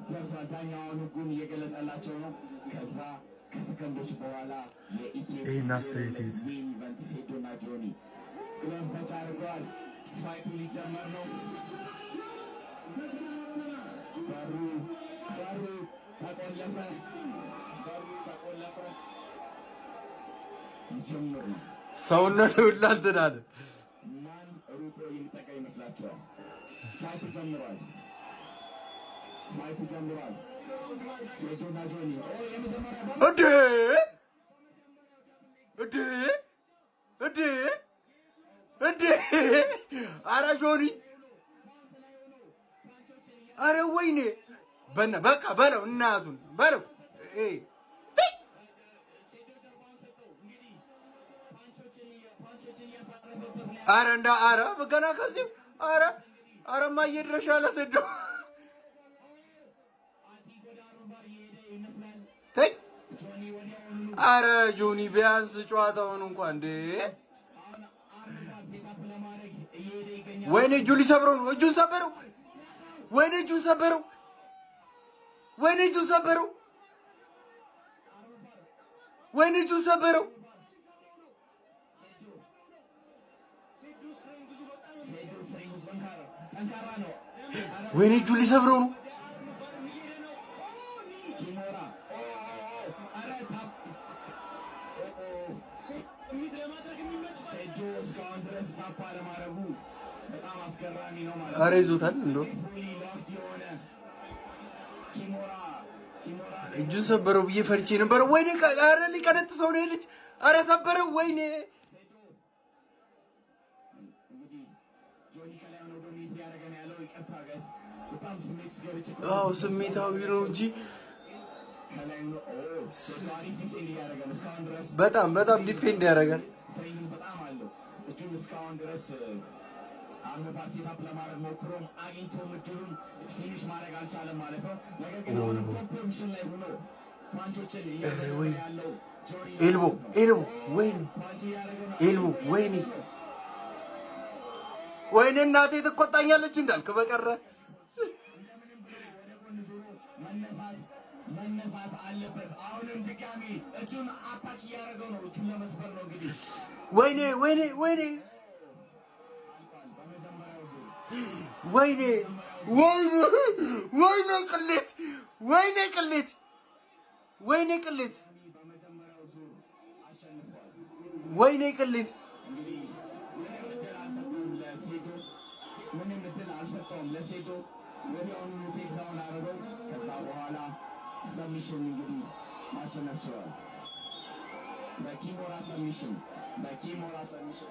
ደርሷል። ዳኛውን ህጉን እየገለጸላቸው ነው። ከዛ ከሰከንዶች በኋላ የኢትዮጵያ ኢቨንት ሴዶና ጆኒ ግሎቭ ተች አድርገዋል። ፋይቱ ሊጀመር ነው። በሩ ተቆለፈ። ይጀምር ነው። ሰውነቱ ሁላ እንትን አለ። ማን ሩጦ የሚጠቃ ይመስላችኋል? ፋይቱ ጀምሯል። ሴዶና ጆኒ ኧረ ጆኒ ኧረ ወይኔ በቃ በለው እናቱን በለው ኧረ ገና ከዚህ ኧረማ እየደረሻ ለሴዶ ኧረ ጆኒ ቢያንስ ጨዋታውን እንኳን እንደ ወይኔ እጁን ሊሰብረው ነው። እጁን ሰበረው። ወይኔ እጁን ሰበረው። ወይኔ እጁን ሰበረው። ወይኔ እጁን ሰበረው። ወይኔ እጁን ሊሰብረው ነው። ኧረ ይዞታል እንደው እጁን ሰበረው ብዬ ፈርቼ ነበረ። ወይኔ ኧረ ሊቀነጥሰው ነው ልጅ። ኧረ ሰበረው። ወይኔ አዎ ስሜታዊ ነው እንጂ በጣም ዲፌንድ ያደርጋል። እጁን እስካሁን ድረስ አርሞባር ሴታፕ ለማድረግ ሞክሮም አግኝቶም እድሉን ፊኒሽ ማድረግ አልቻለም ማለት ነው። ነገር ግን አሁን ቶፕ ፖዚሽን ላይ ሆኖ ፓንቾችን ያለው ኤልቦ ወይኔ እናቴ ትቆጣኛለች እንዳልክ በቀረ መነሳት አለበት። አሁንም ድጋሚ እጁን አታክ እያደረገው ነው። እጁን ለመስበር ነው እንግዲህ። ወይኔ ቅሌት ምንም እድል አልሰጠውም ለሴዶ። ወዲያውኑ ቴክሳውን አድርገው ከዛ በኋላ ሰሚሽን እንግዲህ ማሸነፍ ችሏል። በኪሞራ ሰሚሽን